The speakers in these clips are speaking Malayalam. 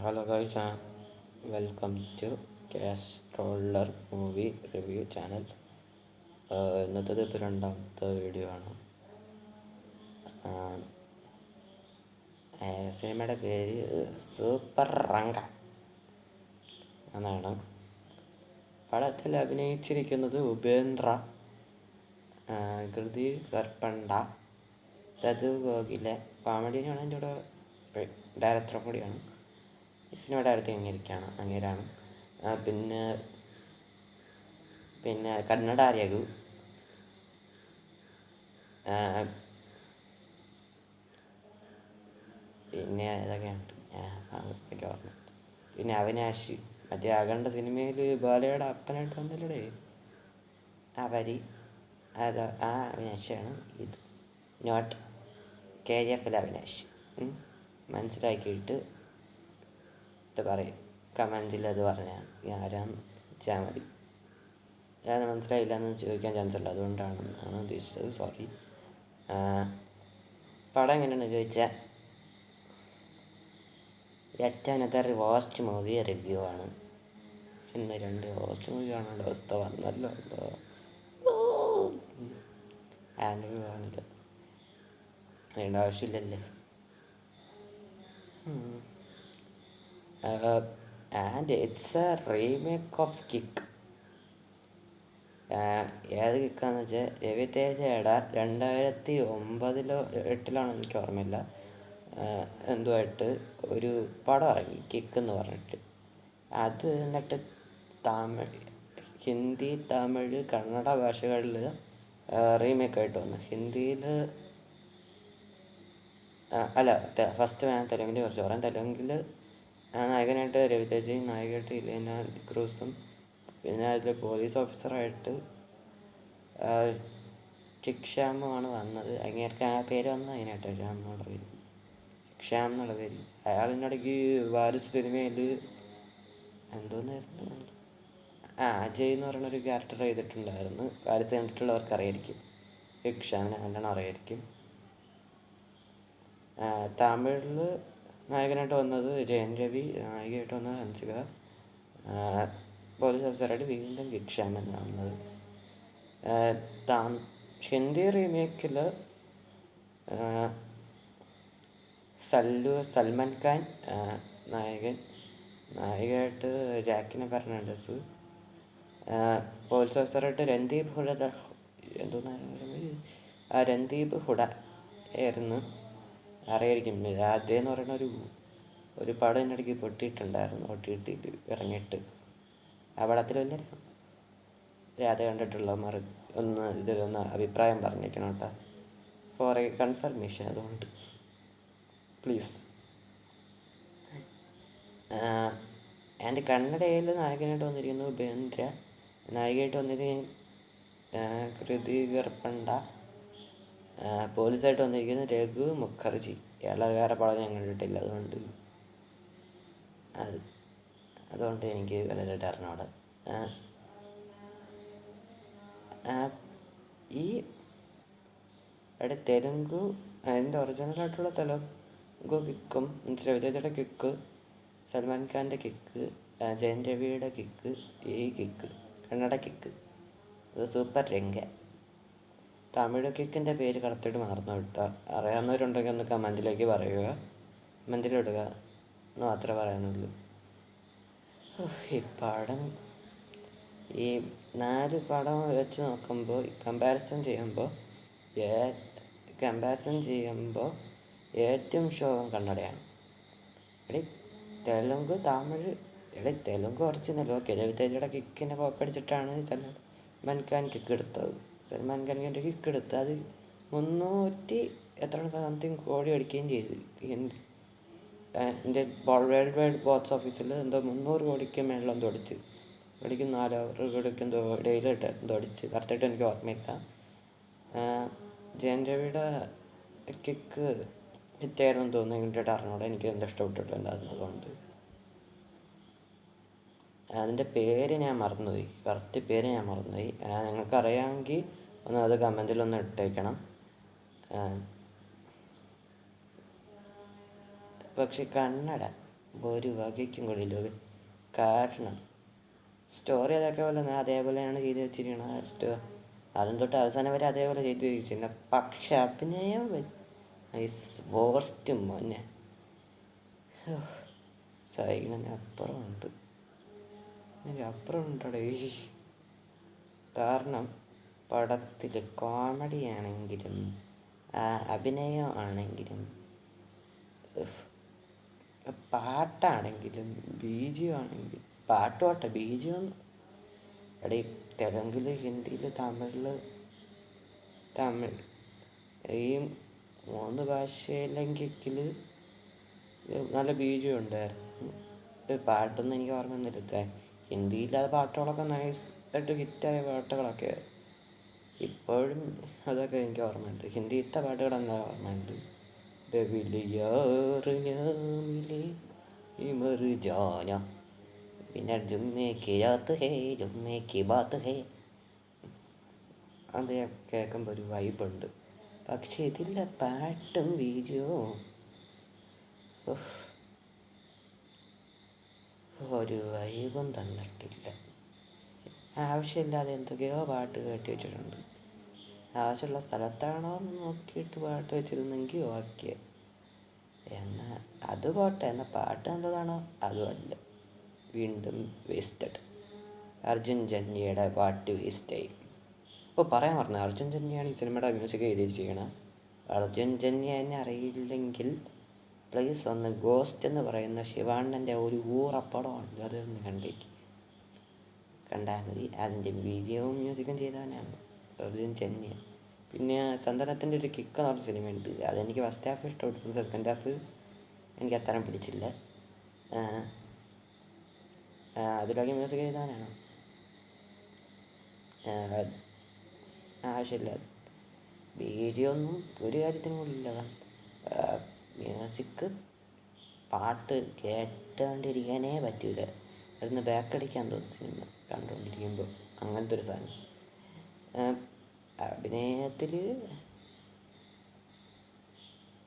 Hello guys, welcome to Castroller movie review channel. ഇന്നത്തേത് ഇപ്പോൾ രണ്ടാമത്തെ വീഡിയോ ആണ്. സിനിമയുടെ പേര് സൂപ്പർ റങ്ക എന്നാണ്. പടത്തിൽ അഭിനയിച്ചിരിക്കുന്നത് ഉപേന്ദ്ര, കൃതി കർപ്പണ്ട, സതു ഗോഖലെ. കോമഡിയാണ് എൻ്റെ കൂടെ ഡയറക്ടറും കൂടിയാണ്. ഈ സിനിമ ഡയറക്റ്റ് അങ്ങേരാണ്. പിന്നെ കന്നഡ രഘു, പിന്നെ ഇതൊക്കെയാണ് ഓർമ്മ. പിന്നെ അവിനാശ്, മറ്റേ അഖണ്ഡ സിനിമയിൽ ബാലയുടെ അപ്പനായിട്ട് വന്നില്ലേ ആ അവിനാശാണ് ഇത്. Not KGF Avinash. മനസ്സിലാക്കിയിട്ട് പറയും കമൻറ്റിൽ. അത് പറഞ്ഞാൽ ആരാന്ന് വെച്ചാൽ മതി. ഞാൻ മനസ്സിലായില്ല എന്ന് ചോദിക്കാൻ ചാൻസ് ഉള്ളു, അതുകൊണ്ടാണ് ഉദ്ദേശിച്ചത്. സോറി. പടം എങ്ങനെയാണെന്ന് ചോദിച്ചാൽ yet another waste movie review ആണ്. ഇന്ന് 2 വേസ്റ്റ് മൂവി കാണേണ്ട അവസ്ഥ വന്നല്ലോ. റിവ്യൂ കാണില്ല, അതിൻ്റെ ആവശ്യമില്ലല്ലേ. And it's a remake of Kick. ഏത് കിക്കാന്ന് വെച്ചാൽ രവി തേജയുടെ 2009-ലോ 2008-ലോ എനിക്ക് ഓർമ്മയില്ല, എന്തുമായിട്ട് ഒരു പടം ഇറങ്ങി കിക്ക് എന്ന് പറഞ്ഞിട്ട്. അത് എന്നിട്ട് ഹിന്ദി, തമിഴ്, കന്നഡ ഭാഷകളിൽ റീമേക്കായിട്ട് വന്നു. ഹിന്ദിയിൽ അല്ല, ഫസ്റ്റ് ഞാൻ തെലുങ്കിനെ കുറിച്ച് പറയാം. തെലുങ്കിൽ നായകനായിട്ട് രവി തേജയും നായികയായിട്ട് ഇലേന ക്രൂസും, പിന്നെ അതിൽ പോലീസ് ഓഫീസറായിട്ട് ഷിക്ഷാമുമാണ് വന്നത്. അങ്ങേർക്ക് ആ പേര് വന്നത് അതിനായിട്ട് ശ്യാം എന്നുള്ള പേര്, ഷിക്ഷാം എന്നുള്ള പേര്. അയാളിനിടയ്ക്ക് വാരിസ് സിനിമയിൽ എന്തോന്നായിരുന്നു, അജയ് എന്ന് പറയുന്നൊരു ക്യാരക്ടർ ചെയ്തിട്ടുണ്ടായിരുന്നു. വാരിസ് കണ്ടിട്ടുള്ളവർക്ക് അറിയായിരിക്കും, ഷിക്ഷാമിനെ നല്ലോണം അറിയായിരിക്കും. തമിഴിൽ നായകനായിട്ട് വന്നത് ജയൻ രവി, നായികയായിട്ട് വന്നത് ഹൻസിക, പോലീസ് ഓഫീസറായിട്ട് വീണ്ടും ഷിക്ഷാം എന്നാണ് വന്നത്. ഹിന്ദി റീമേക്കിൽ സൽമാൻ ഖാൻ നായികയായിട്ട് ജാക്കിന ഫെർണാണ്ടസ്, പോലീസ് ഓഫീസറായിട്ട് രൺദീപ് ഹുഡ ആയിരുന്നു. അറിയായിരിക്കും. രാധ എന്ന് പറയുന്ന ഒരു പടം ഇതിനിടയ്ക്ക് പൊട്ടിയിട്ടുണ്ടായിരുന്നു, OTT ഇറങ്ങിയിട്ട്. ആ പടത്തിൽ വലിയ രാധ കണ്ടിട്ടുള്ളവന്മാർ ഇതിലൊന്ന് അഭിപ്രായം പറഞ്ഞേക്കണം കേട്ടോ, ഫോർ എ കൺഫർമേഷൻ. അതുകൊണ്ട് പ്ലീസ്. ആൻഡ് കന്നഡയിൽ നായകനായിട്ട് വന്നിരിക്കുന്നത് ഉപേന്ദ്ര, നായികയായിട്ട് വന്നിരിക്കുന്നത് കൃതി കർപ്പണ്ട, പോലീസായിട്ട് വന്നിരിക്കുന്നത് രഘു മുഖർജി. ഇയാളെ വേറെ പടം ഞാൻ കണ്ടിട്ടില്ല, അതുകൊണ്ട് എനിക്ക് വലുതായിട്ട് അറിഞ്ഞൂടാ. ഈ തെലുങ്കു അതിൻ്റെ ഒറിജിനലായിട്ടുള്ള തെലുങ്കു കിക്കും, രവി തേജയുടെ കിക്ക്, സൽമാൻ ഖാൻ്റെ കിക്ക്, ജയൻ രവിയുടെ കിക്ക്, ഈ കിക്ക് കന്നഡ കിക്ക് ഇത് സൂപ്പർ രംഗ. തമിഴ് കിക്കിൻ്റെ പേര് കറക്റ്റായിട്ട് മറന്നു വിട്ടോ. അറിയാവുന്നവരുണ്ടെങ്കിൽ ഒന്ന് കമൻറ്റിലേക്ക് പറയുക, കമൻറ്റിലിടുക എന്ന് മാത്രമേ പറയാനുള്ളൂ. ഈ പടം, ഈ 4 പടം വെച്ച് നോക്കുമ്പോൾ കമ്പാരിസൺ ചെയ്യുമ്പോൾ ഏറ്റവും ശോകം കന്നഡയാണ്. തെലുങ്ക്, തമിഴ്. തെലുങ്ക് ഒറിജിനൽ ഓക്കെ, രവി തേജയുടെ കിക്കിനെ കോപ്പടിച്ചിട്ടാണ് സൽമാൻ ഖാൻ കിക്ക് എടുത്തത്. സൽമാൻ ഖാൻ്റെ കിക്ക് എടുത്ത് അത് 300 സംതിങ് കോടി അടിക്കുകയും ചെയ്തു. എൻ്റെ വേൾഡ് വൈഡ് ബോക്സ് ഓഫീസിൽ എന്തോ 300 കോടിക്ക് മേളിൽ എന്തോ അടിച്ച്, 400 കോടിക്ക് എന്തോ ഡെയിലി എന്തോ അടിച്ച്. കറക്റ്റായിട്ട് എനിക്ക് ഓർമ്മയില്ല. ജയൻ രവിയുടെ കിക്ക് ഹിറ്റായിരുന്നു തോന്നുന്നു, വേണ്ടിയിട്ട് അറിഞ്ഞൂടെ. എനിക്ക് എന്താ ഇഷ്ടപ്പെട്ടിട്ടുണ്ടായിരുന്നു. അതുകൊണ്ട് അതിൻ്റെ പേര് ഞാൻ മറന്നുപോയി, കറക്റ്റ് പേര് ഞാൻ മറന്നുപോയി. നിങ്ങൾക്കറിയാമെങ്കിൽ ഒന്ന് അത് കമൻറ്റിലൊന്ന് ഇട്ടേക്കണം. പക്ഷെ കന്നഡ ഒരു വകയ്ക്കും കൊള്ളില്ല. കാരണം സ്റ്റോറി അതൊക്കെ പോലെ അതേപോലെയാണ് ചെയ്ത് വെച്ചിരിക്കുന്നത്. അതും തൊട്ട് അവസാനം വരെ അതേപോലെ ചെയ്ത് വെച്ചിരുന്നത്. പക്ഷെ അഭിനയം ഐസ് വേർസ്റ്റ് മോനെ. സൈക്കിളിന് അപ്പുറമുണ്ട്, എനിക്ക് അപ്പുറം ഉണ്ടടേ. കാരണം പടത്തിൽ കോമഡി ആണെങ്കിലും അഭിനയം ആണെങ്കിലും പാട്ടാണെങ്കിലും ബീജിയം ആണെങ്കിലും പാട്ടോട്ടെ ബീജിയം എടീ തെലുങ്കിൽ, ഹിന്ദിയിൽ, തമിഴ് ഈ 3 ഭാഷയിലെങ്കിൽ നല്ല ബീജിയം ഉണ്ടായിരുന്നു. പാട്ടൊന്നും എനിക്ക് ഓർമ്മയൊന്നുമില്ല. ഹിന്ദിയില്ലാതെ പാട്ടുകളൊക്കെ നൈസായിട്ട് ഹിറ്റായ പാട്ടുകളൊക്കെ ഇപ്പോഴും അതൊക്കെ എനിക്ക് ഓർമ്മയുണ്ട്. ഹിന്ദിയിലത്തെ പാട്ടുകൾ എന്താ ഓർമ്മയുണ്ട്. പിന്നെ ജുമ്മേക്ക് രാത്ത് ഹേ ജുമ്മേക്ക് ബാത്ത് ഹേ, അത് കേൾക്കുമ്പോൾ ഒരു വൈബുണ്ട്. പക്ഷെ ഇതില്ല പാട്ടും ബീജിയവും ഒരു വൈബും തന്നിട്ടില്ല. ആവശ്യമില്ലാതെ എന്തൊക്കെയോ പാട്ട് കേട്ടി വെച്ചിട്ടുണ്ട്. ആവശ്യമുള്ള സ്ഥലത്താണോ എന്ന് നോക്കിയിട്ട് പാട്ട് വെച്ചിരുന്നെങ്കിൽ ഓക്കെ. എന്നാൽ അത് പോട്ടെ, എന്നാൽ പാട്ട് നല്ലതാണോ അതുമല്ല. വീണ്ടും വേസ്റ്റഡ്. അർജുൻ ജന്യയുടെ പാട്ട് വേസ്റ്റായി. പറയാൻ പറഞ്ഞു, അർജുൻ ജന്യാണ് ഈ സിനിമയുടെ മ്യൂസിക് എഴുതിയിരിക്കുന്നത്. അർജുൻ ജന്യ എന്നെ അറിയില്ലെങ്കിൽ പ്ലീസ് ഒന്ന് ഗോസ്റ്റ് എന്ന് പറയുന്ന ശിവാണ്ണൻ്റെ ഒരു ഊറപ്പടമുണ്ട്, അതൊന്ന് കണ്ടാൽ മതി. അതിൻ്റെ വീഡിയോവും മ്യൂസിക്കും ചെയ്തവനാണ് അർജുൻ ജന്യ. പിന്നെ സന്താനത്തിൻ്റെ ഒരു കിക്ക് എന്ന് പറഞ്ഞ സിനിമയുണ്ട്, അതെനിക്ക് ഫസ്റ്റ് ഹാഫ് ഇഷ്ടപ്പെട്ടു. സെക്കൻഡ് ഹാഫ് എനിക്ക് അത്രയും പിടിച്ചില്ല. അതിലൊക്കെ മ്യൂസിക് ചെയ്തവനാണ്. ആവശ്യമില്ല. വീഡിയോ ഒന്നും ഒരു കാര്യത്തിനും ഇല്ല. മ്യൂസിക് പാട്ട് കേട്ടുകൊണ്ടിരിക്കാനേ പറ്റൂല. അതിന് ബാക്കടിക്കാൻ തോന്നും സിനിമ കണ്ടുകൊണ്ടിരിക്കുമ്പോൾ. അങ്ങനത്തെ ഒരു സാധനം. അഭിനയത്തിൽ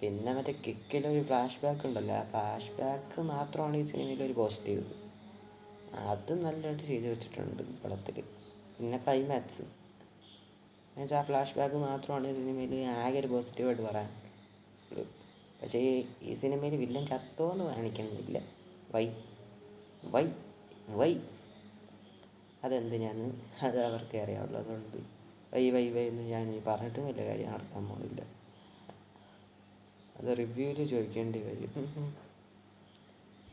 പിന്നെ മറ്റേ കിക്കിലൊരു ഫ്ലാഷ് ബാക്ക് ഉണ്ടല്ലോ, ആ ഫ്ലാഷ് ബാക്ക് മാത്രമാണ് ഈ സിനിമയിലൊരു പോസിറ്റീവ്. അത് നല്ലതായിട്ട് ചെയ്തു വെച്ചിട്ടുണ്ട് പടത്തിൽ. പിന്നെ ക്ലൈമാക്സ് എന്നുവെച്ചാൽ ആ ഫ്ലാഷ് ബാക്ക് മാത്രമാണ് ഈ സിനിമയിൽ ആകെ ഒരു പോസിറ്റീവായിട്ട് പറയാൻ. പക്ഷേ ഈ സിനിമയിൽ വില്ലൻ ചത്തോന്ന് കാണിക്കണമെന്നില്ല. വൈ അതെന്തിനാന്ന് അത് അവർക്ക് അറിയാവുള്ളൂ. അതുകൊണ്ട് വൈ എന്ന് ഞാൻ പറഞ്ഞിട്ടും വലിയ കാര്യം നടത്താൻ പോകുന്നില്ല. അത് റിവ്യൂവിൽ ചോദിക്കേണ്ടി വരും.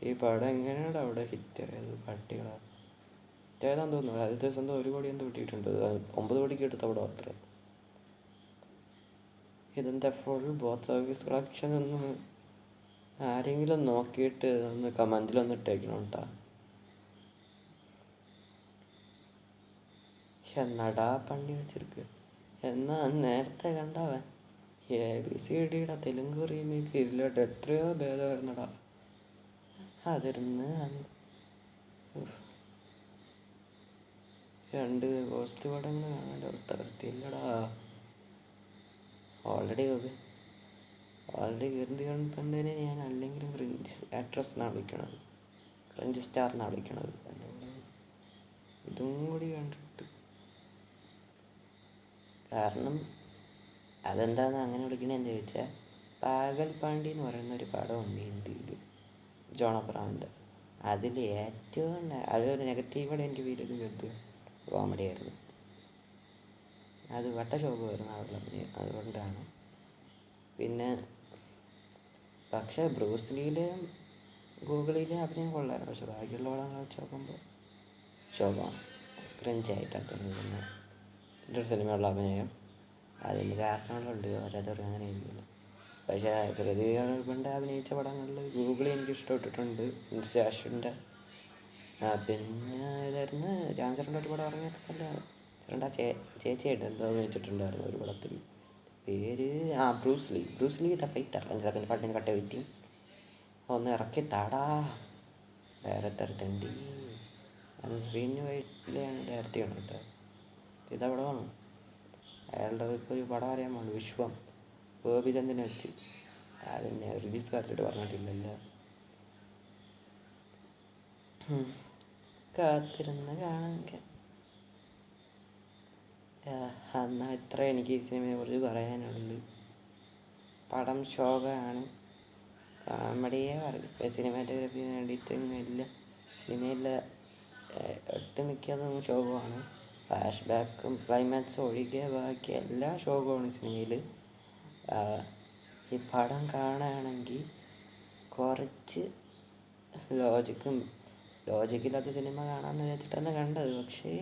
ഈ പടം എങ്ങനെയാണ് അവിടെ ഹിറ്റായത്? പട്ടികളാ ഏതാന്ന് തോന്നുന്നു. ആദ്യത്തെ ദിവസം 1 കോടി എന്തോ കിട്ടിയിട്ടുണ്ട്. 9 കോടിക്ക് എടുത്ത പടം അത്ര. ഇതെന്താ ഫുൾ ബോക്സ് ഓഫീസ് കളക്ഷൻ ഒന്ന് ആരെങ്കിലും നോക്കിയിട്ട് ഒന്ന് കമൻറ്റിലൊന്ന് ഇട്ടേക്കണം കേട്ടോ. എന്നടാ പണി വെച്ചിരിക്കുക. എന്നാൽ നേരത്തെ കണ്ടവൻ ABCDയുടെ തെലുങ്ക് റീമേക്ക് ഇതിലോട്ട് എത്രയോ ഭേദമായിരുന്നടാ. അതിരുന്ന് 2 ഗോസ്റ്റ് പടങ്ങൾ കാണേണ്ട അവസ്ഥ വൃത്തിയില്ലടാ. ഓൾറെഡി കീർത്തി കൺപന്റിനെ ഞാൻ അല്ലെങ്കിലും ക്രിഞ്ച് ആക്ട്രസ് എന്നാണ് വിളിക്കണത്, ക്രിഞ്ച് സ്റ്റാർ എന്നാണ് വിളിക്കണത്. ഇതും കൂടി കണ്ടിട്ട് കാരണം അതെന്താന്ന് അങ്ങനെ വിളിക്കണതെന്ന് ചോദിച്ചാൽ, പാഗൽ പാണ്ടി എന്ന് പറയുന്ന ഒരു പടമുണ്ട് ഹിന്ദിയിൽ, ജോൺ അബ്രഹാമിൻ്റെ. അതിൽ ഏറ്റവും അതൊരു നെഗറ്റീവായിട്ട് എനിക്ക് ഫീൽ ചെയ്ത് കോമഡി ആയിരുന്നു. അത് വട്ടശോകമായിരുന്നു അവളുടെ, അതുകൊണ്ടാണ്. പിന്നെ പക്ഷേ ബ്രൂസ്ലിയിലെ ഗൂഗിളിലെ അഭിനയം കൊള്ളായിരുന്നു. പക്ഷെ ബാക്കിയുള്ള പടങ്ങളെ വെച്ച് നോക്കുമ്പോൾ ശോകമാണ്, ക്രിഞ്ചായിട്ടാണ് തോന്നുന്നത് എൻ്റെ സിനിമയുള്ള അഭിനയം. അതിന് കാരണങ്ങളുണ്ട്, ഓരോരുത്തരും അങ്ങനെ ഇരിക്കില്ല. പക്ഷേ കൃതി കൊണ്ട് അഭിനയിച്ച പടങ്ങളിൽ ഗൂഗിളിൽ എനിക്ക് ഇഷ്ടപ്പെട്ടിട്ടുണ്ട്. ഇൻസ്റ്റാഷിൻ്റെ പിന്നെ ഇതായിരുന്നു രാംചരൻ്റെ ഒരു പടം ഇറങ്ങിയതല്ല, ചേട്ടൻ്റെ ചേച്ചിയായിട്ട് എന്തോ അഭിനയിച്ചിട്ടുണ്ടായിരുന്നു ഒരു പടത്തിൽ. പേര് ബ്രൂസ്ലി ദ ഫൈറ്റർ. സെക്കൻഡ് പാട്ടിന് കട്ട വെയിറ്റിംഗ് ഒന്ന് ഇറക്കി താടാ. ഡയറക്ടർ തണ്ടി അത് ശ്രീനു വൈറ്റിലെയാണ് ഡയറക്റ്റ് ചെയ്യണം കേട്ടോ. ഇതാ പടമാണ്. അയാളുടെ ഇപ്പോൾ ഒരു പടം അറിയാൻ പോകുന്നു, വിശ്വം, ഗോപിചന്ദിനെ വെച്ച്. അതിനെ റിലീസ് കാത്തിട്ട് പറഞ്ഞിട്ടില്ലല്ലോ. കാത്തിരുന്ന് കാണാൻ. എന്നാൽ ഇത്ര എനിക്ക് ഈ സിനിമയെ കുറിച്ച് പറയാനുള്ളൂ. പടം ശോകമാണ്, കോമഡിയെ പറയും. സിനിമാറ്റോഗ്രാഫിന് വേണ്ടിയിട്ടൊന്നുമില്ല. സിനിമയിലെ ഒട്ടുമിക്കതും ശോകമാണ്. ഫ്ലാഷ് ബാക്കും ക്ലൈമാക്സും ഒഴികെ ബാക്കി എല്ലാ ശോകമാണ് സിനിമയിൽ. ഈ പടം കാണുകയാണെങ്കിൽ കുറച്ച് ലോജിക്കില്ലാത്ത സിനിമ കാണാമെന്ന് വിചാരിച്ചിട്ടാണ് കണ്ടത്. പക്ഷേ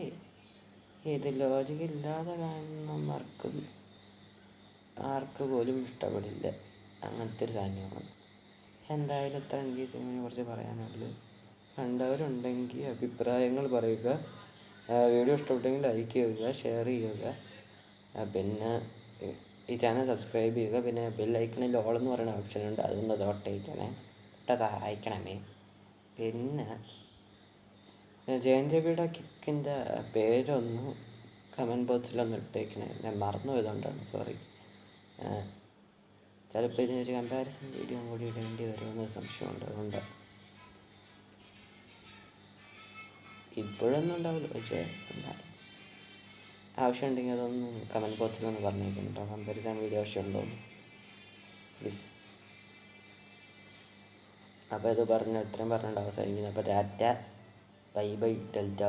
ഇത് ലോജിക്കില്ലാതെ കാണുന്നവർക്ക് ആർക്ക് പോലും ഇഷ്ടപ്പെടില്ല. അങ്ങനത്തെ ഒരു സാധനമാണ്. എന്തായാലും ഇത്ര എനിക്ക് ഈ സിനിമയെ കുറിച്ച് പറയാനുള്ളൂ. കണ്ടവരുണ്ടെങ്കിൽ അഭിപ്രായങ്ങൾ പറയുക. വീഡിയോ ഇഷ്ടപ്പെട്ടെങ്കിൽ ലൈക്ക് ചെയ്യുക, ഷെയർ ചെയ്യുക. പിന്നെ ഈ ചാനൽ സബ്സ്ക്രൈബ് ചെയ്യുക. പിന്നെ ബെല്ലൈക്കണിൽ ഓൾ എന്ന് പറയുന്ന ഓപ്ഷനുണ്ട്, അതൊന്ന് തൊട്ടേക്കണേ, സഹായിക്കണമേ. പിന്നെ ജയൻ രവിയുടെ കിക്കിൻ്റെ പേരൊന്ന് കമൻറ്റ് ബോക്സിലൊന്ന് ഇട്ടേക്കണേ. ഞാൻ മറന്നു പോയതുകൊണ്ടാണ്, സോറി. ചിലപ്പോൾ ഇതിനൊരു കമ്പാരിസൺ വീഡിയോ കൂടി ഇടേണ്ടി വരുമെന്ന് സംശയമുണ്ട്. അതുകൊണ്ട് ഇപ്പോഴൊന്നും ഉണ്ടാവില്ല, പക്ഷേ ആവശ്യമുണ്ടെങ്കിൽ അതൊന്ന് കമൻറ്റ് ബോക്സിലൊന്ന് പറഞ്ഞേക്കും കേട്ടോ. കമ്പാരിസൺ വീഡിയോ ആവശ്യമുണ്ടോ പ്ലീസ്. അപ്പോൾ ഇത് ഇത്രയും പറഞ്ഞിട്ട് അവസാനിക്കുന്നു. അപ്പോൾ ടാറ്റ, ബൈ ബൈ, ഡെൽറ്റ.